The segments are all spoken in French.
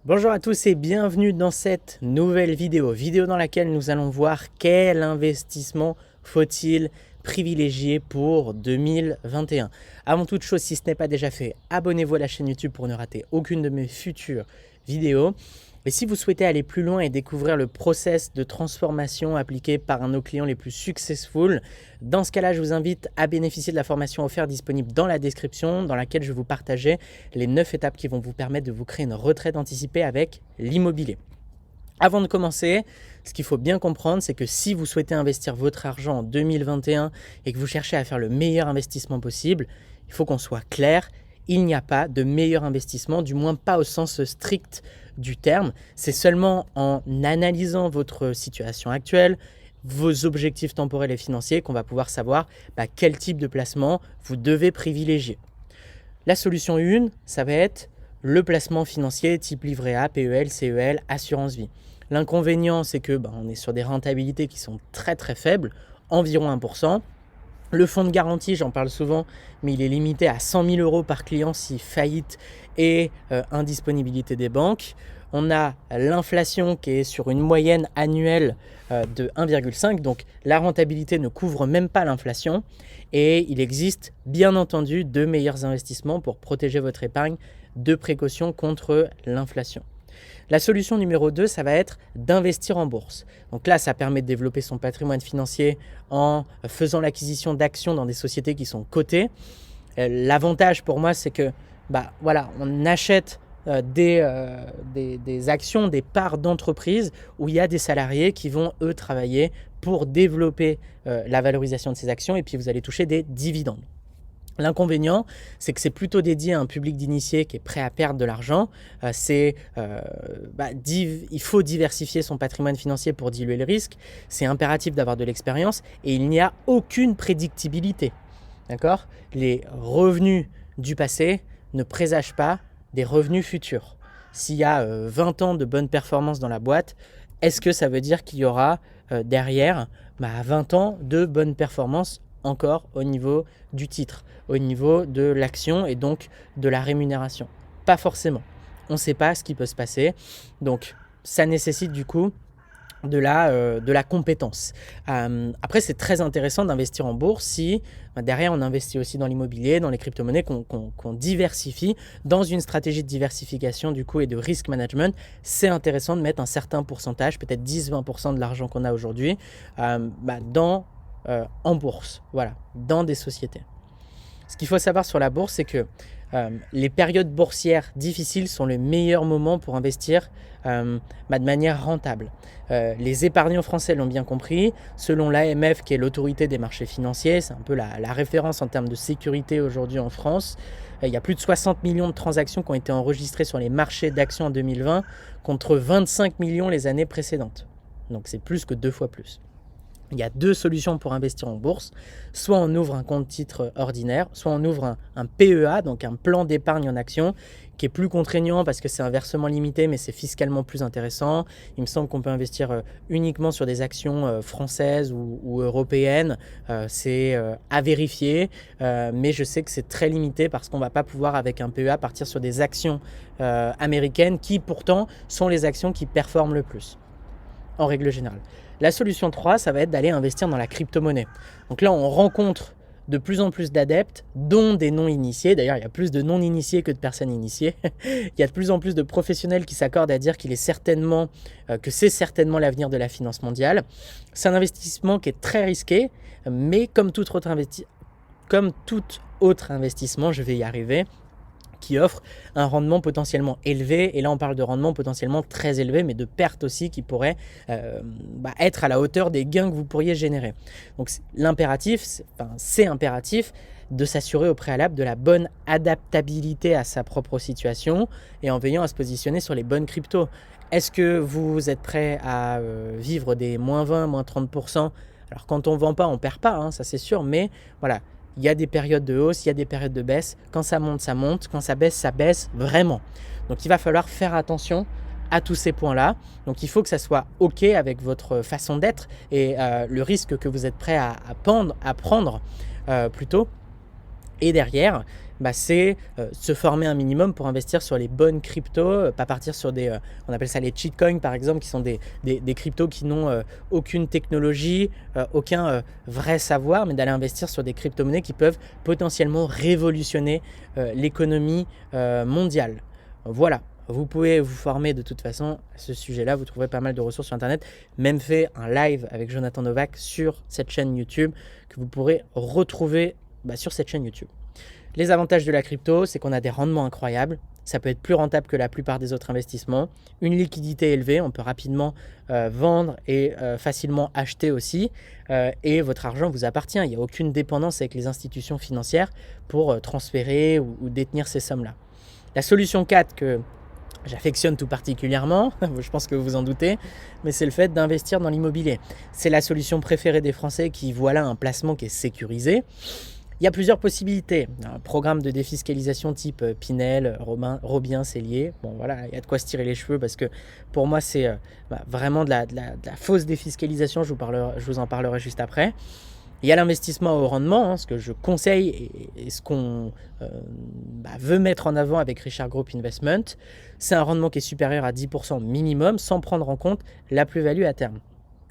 Bonjour à tous et bienvenue dans cette nouvelle vidéo dans laquelle nous allons voir quel investissement faut-il privilégier pour 2021. Avant toute chose, si ce n'est pas déjà fait, abonnez-vous à la chaîne YouTube pour ne rater aucune de mes futures vidéos. Et si vous souhaitez aller plus loin et découvrir le process de transformation appliqué par un de nos clients les plus successful, dans ce cas-là, je vous invite à bénéficier de la formation offerte disponible dans la description, dans laquelle je vais vous partager les 9 étapes qui vont vous permettre de vous créer une retraite anticipée avec l'immobilier. Avant de commencer, ce qu'il faut bien comprendre, c'est que si vous souhaitez investir votre argent en 2021 et que vous cherchez à faire le meilleur investissement possible, il faut qu'on soit clair. Il n'y a pas de meilleur investissement, du moins pas au sens strict du terme. C'est seulement en analysant votre situation actuelle, vos objectifs temporels et financiers, qu'on va pouvoir savoir quel type de placement vous devez privilégier. La solution 1, ça va être le placement financier type livret A, PEL, CEL, assurance vie. L'inconvénient, c'est que on est sur des rentabilités qui sont très très faibles, environ 1%. Le fonds de garantie, j'en parle souvent, mais il est limité à 100 000 euros par client si faillite et indisponibilité des banques. On a l'inflation qui est sur une moyenne annuelle de 1,5, donc la rentabilité ne couvre même pas l'inflation. Et il existe bien entendu de meilleurs investissements pour protéger votre épargne de précaution contre l'inflation. La solution numéro 2, ça va être d'investir en bourse. Donc là, ça permet de développer son patrimoine financier en faisant l'acquisition d'actions dans des sociétés qui sont cotées. L'avantage pour moi, c'est que on achète des actions, des parts d'entreprise où il y a des salariés qui vont, eux, travailler pour développer la valorisation de ces actions et puis vous allez toucher des dividendes. L'inconvénient, c'est que c'est plutôt dédié à un public d'initiés qui est prêt à perdre de l'argent. Il faut diversifier son patrimoine financier pour diluer le risque. C'est impératif d'avoir de l'expérience et il n'y a aucune prédictibilité. D'accord ? Les revenus du passé ne présagent pas des revenus futurs. S'il y a 20 ans de bonne performance dans la boîte, est-ce que ça veut dire qu'il y aura derrière 20 ans de bonne performance encore au niveau du titre, au niveau de l'action et donc de la rémunération? Pas forcément. On ne sait pas ce qui peut se passer. Donc, ça nécessite du coup de la compétence. Après, c'est très intéressant d'investir en bourse si derrière on investit aussi dans l'immobilier, dans les crypto-monnaies, qu'on diversifie dans une stratégie de diversification du coup et de risk management. C'est intéressant de mettre un certain pourcentage, peut-être 10-20% de l'argent qu'on a aujourd'hui en bourse, dans des sociétés. Ce qu'il faut savoir sur la bourse, c'est que les périodes boursières difficiles sont les meilleurs moments pour investir de manière rentable. Les épargnants français l'ont bien compris. Selon l'AMF, qui est l'autorité des marchés financiers, c'est un peu la référence en termes de sécurité aujourd'hui en France. Il y a plus de 60 millions de transactions qui ont été enregistrées sur les marchés d'actions en 2020 contre 25 millions les années précédentes. Donc c'est plus que 2 fois plus. Il y a 2 solutions pour investir en bourse. Soit on ouvre un compte titre ordinaire, soit on ouvre un PEA, donc un plan d'épargne en action, qui est plus contraignant parce que c'est un versement limité, mais c'est fiscalement plus intéressant. Il me semble qu'on peut investir uniquement sur des actions françaises ou européennes. C'est à vérifier, mais je sais que c'est très limité parce qu'on ne va pas pouvoir, avec un PEA, partir sur des actions américaines qui, pourtant, sont les actions qui performent le plus, en règle générale. La solution 3, ça va être d'aller investir dans la crypto-monnaie. Donc là, on rencontre de plus en plus d'adeptes, dont des non-initiés. D'ailleurs, il y a plus de non-initiés que de personnes initiées. Il y a de plus en plus de professionnels qui s'accordent à dire que c'est certainement l'avenir de la finance mondiale. C'est un investissement qui est très risqué, mais comme tout autre investissement, je vais y arriver, qui offre un rendement potentiellement élevé. Et là, on parle de rendement potentiellement très élevé, mais de pertes aussi qui pourraient être à la hauteur des gains que vous pourriez générer. Donc, c'est impératif de s'assurer au préalable de la bonne adaptabilité à sa propre situation et en veillant à se positionner sur les bonnes cryptos. Est-ce que vous êtes prêt à vivre des moins 20, moins 30%? Alors, quand on ne vend pas, on ne perd pas, ça c'est sûr, mais voilà. Il y a des périodes de hausse, il y a des périodes de baisse. Quand ça monte, ça monte. Quand ça baisse vraiment. Donc, il va falloir faire attention à tous ces points-là. Donc, il faut que ça soit OK avec votre façon d'être et le risque que vous êtes prêt à prendre plutôt. Et derrière, c'est se former un minimum pour investir sur les bonnes cryptos, pas partir sur des, on appelle ça les cheat coins par exemple, qui sont des cryptos qui n'ont aucune technologie, aucun vrai savoir, mais d'aller investir sur des crypto-monnaies qui peuvent potentiellement révolutionner l'économie mondiale. Voilà. Vous pouvez vous former de toute façon à ce sujet-là, vous trouverez pas mal de ressources sur Internet, même fait un live avec Jonathan Novak sur cette chaîne YouTube que vous pourrez retrouver sur cette chaîne YouTube. Les avantages de la crypto, c'est qu'on a des rendements incroyables, ça peut être plus rentable que la plupart des autres investissements, une liquidité élevée, on peut rapidement vendre et facilement acheter aussi, et votre argent vous appartient, il n'y a aucune dépendance avec les institutions financières pour transférer ou détenir ces sommes-là. La solution 4 que j'affectionne tout particulièrement, je pense que vous vous en doutez, mais c'est le fait d'investir dans l'immobilier. C'est la solution préférée des Français qui voient là un placement qui est sécurisé. Il y a plusieurs possibilités. Un programme de défiscalisation type Pinel, Robien, Cellier. Bon voilà, il y a de quoi se tirer les cheveux parce que pour moi c'est vraiment de la fausse défiscalisation, je vous en parlerai juste après. Il y a l'investissement au rendement, ce que je conseille et ce qu'on veut mettre en avant avec Richard Group Investment. C'est un rendement qui est supérieur à 10% minimum sans prendre en compte la plus-value à terme.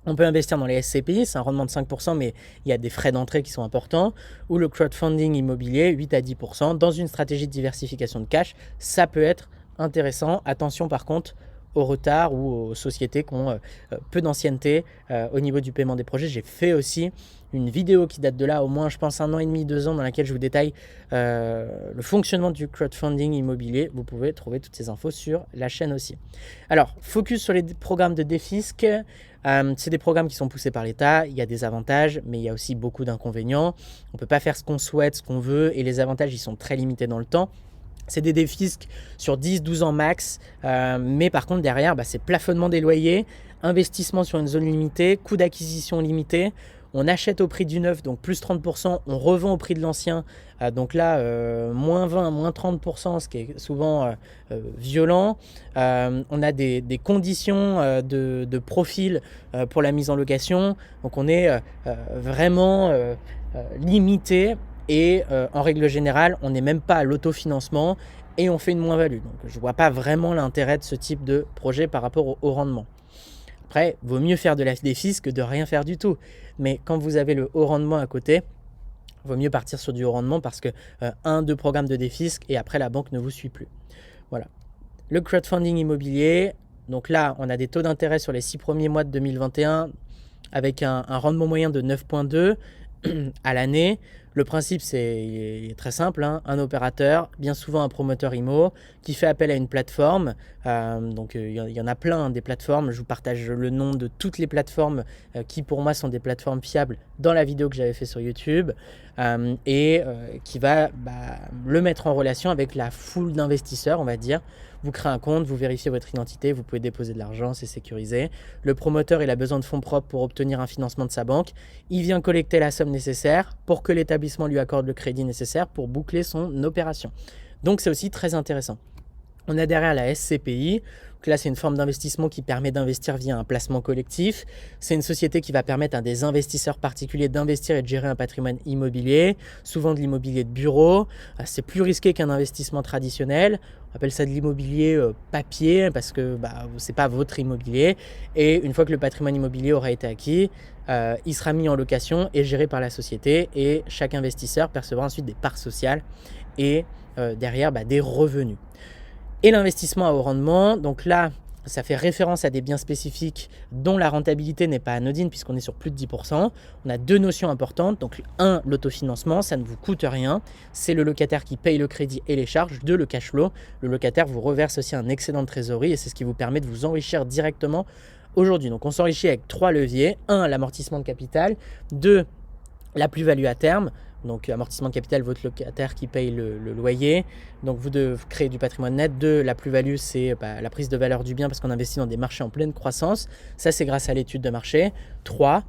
On peut investir dans les SCPI, c'est un rendement de 5%, mais il y a des frais d'entrée qui sont importants. Ou le crowdfunding immobilier, 8 à 10%. Dans une stratégie de diversification de cash, ça peut être intéressant. Attention par contre au retard ou aux sociétés qui ont peu d'ancienneté au niveau du paiement des projets. J'ai fait aussi une vidéo qui date de là au moins je pense 1 an et demi, 2 ans, dans laquelle je vous détaille le fonctionnement du crowdfunding immobilier. Vous pouvez trouver toutes ces infos sur la chaîne aussi. Alors, focus sur les programmes de défisc. C'est des programmes qui sont poussés par l'État, il y a des avantages, mais il y a aussi beaucoup d'inconvénients. On ne peut pas faire ce qu'on souhaite, ce qu'on veut, et les avantages ils sont très limités dans le temps. C'est des défiscs sur 10-12 ans max, mais par contre derrière, c'est plafonnement des loyers, investissement sur une zone limitée, coût d'acquisition limité. On achète au prix du neuf, donc plus 30%, on revend au prix de l'ancien, donc là, moins 20, moins 30%, ce qui est souvent violent. On a des conditions de profil pour la mise en location, donc on est vraiment limité. Et en règle générale, on n'est même pas à l'autofinancement et on fait une moins-value. Donc je ne vois pas vraiment l'intérêt de ce type de projet par rapport au rendement. Après, il vaut mieux faire de la défisc que de rien faire du tout. Mais quand vous avez le haut rendement à côté, il vaut mieux partir sur du haut rendement parce que 1-2 programmes de défisc et après la banque ne vous suit plus. Voilà. Le crowdfunding immobilier, donc là, on a des taux d'intérêt sur les 6 premiers mois de 2021 avec un rendement moyen de 9,2 à l'année. Le principe, c'est très simple, un opérateur, bien souvent un promoteur IMO, qui fait appel à une plateforme. Donc il y en a plein des plateformes. Je vous partage le nom de toutes les plateformes qui pour moi sont des plateformes fiables dans la vidéo que j'avais fait sur YouTube et qui va le mettre en relation avec la foule d'investisseurs, on va dire. Vous créez un compte, vous vérifiez votre identité, vous pouvez déposer de l'argent, c'est sécurisé. Le promoteur, il a besoin de fonds propres pour obtenir un financement de sa banque. Il vient collecter la somme nécessaire pour que l'établissement lui accorde le crédit nécessaire pour boucler son opération. Donc c'est aussi très intéressant. On a derrière la SCPI. Donc là, c'est une forme d'investissement qui permet d'investir via un placement collectif. C'est une société qui va permettre à des investisseurs particuliers d'investir et de gérer un patrimoine immobilier, souvent de l'immobilier de bureau. C'est plus risqué qu'un investissement traditionnel. On appelle ça de l'immobilier papier parce que ce n'est pas votre immobilier. Et une fois que le patrimoine immobilier aura été acquis, il sera mis en location et géré par la société. Et chaque investisseur percevra ensuite des parts sociales et derrière des revenus. Et l'investissement à haut rendement, donc là, ça fait référence à des biens spécifiques dont la rentabilité n'est pas anodine puisqu'on est sur plus de 10%. On a 2 notions importantes. Donc 1, l'autofinancement, ça ne vous coûte rien. C'est le locataire qui paye le crédit et les charges. 2, le cash flow. Le locataire vous reverse aussi un excédent de trésorerie et c'est ce qui vous permet de vous enrichir directement aujourd'hui. Donc on s'enrichit avec 3 leviers. 1, l'amortissement de capital. 2, la plus-value à terme. Donc amortissement de capital, votre locataire qui paye le loyer. Donc vous devez créer du patrimoine net. 2, la plus-value, c'est la prise de valeur du bien parce qu'on investit dans des marchés en pleine croissance. Ça, c'est grâce à l'étude de marché. 3,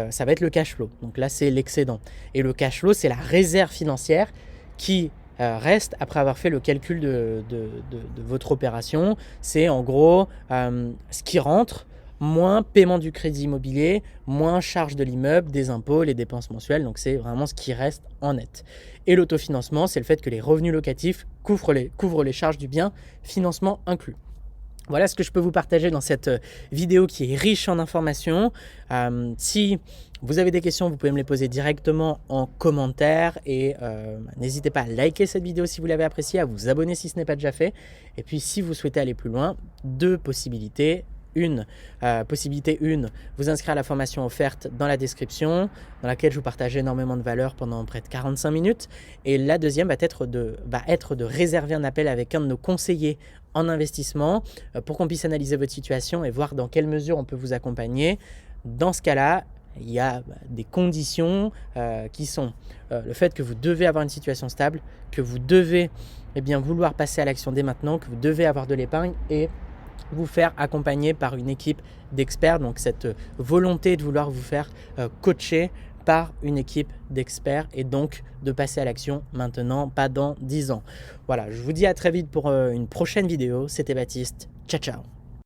ça va être le cash flow. Donc là, c'est l'excédent. Et le cash flow, c'est la réserve financière qui reste après avoir fait le calcul de votre opération. C'est en gros ce qui rentre moins paiement du crédit immobilier, moins charge de l'immeuble, des impôts, les dépenses mensuelles. Donc c'est vraiment ce qui reste en net. Et l'autofinancement, c'est le fait que les revenus locatifs couvrent les charges du bien, financement inclus. Voilà ce que je peux vous partager dans cette vidéo qui est riche en informations. Si vous avez des questions, vous pouvez me les poser directement en commentaire et n'hésitez pas à liker cette vidéo si vous l'avez appréciée, à vous abonner si ce n'est pas déjà fait. Et puis si vous souhaitez aller plus loin, deux possibilités. Possibilité 1, vous inscrire à la formation offerte dans la description, dans laquelle je vous partage énormément de valeur pendant près de 45 minutes. Et la deuxième va être de réserver un appel avec un de nos conseillers en investissement pour qu'on puisse analyser votre situation et voir dans quelle mesure on peut vous accompagner. Dans ce cas-là, il y a des conditions qui sont le fait que vous devez avoir une situation stable, que vous devez vouloir passer à l'action dès maintenant, que vous devez avoir de l'épargne et vous faire accompagner par une équipe d'experts. Donc cette volonté de vouloir vous faire coacher par une équipe d'experts et donc de passer à l'action maintenant, pas dans 10 ans. Voilà, je vous dis à très vite pour une prochaine vidéo. C'était Baptiste. Ciao, ciao.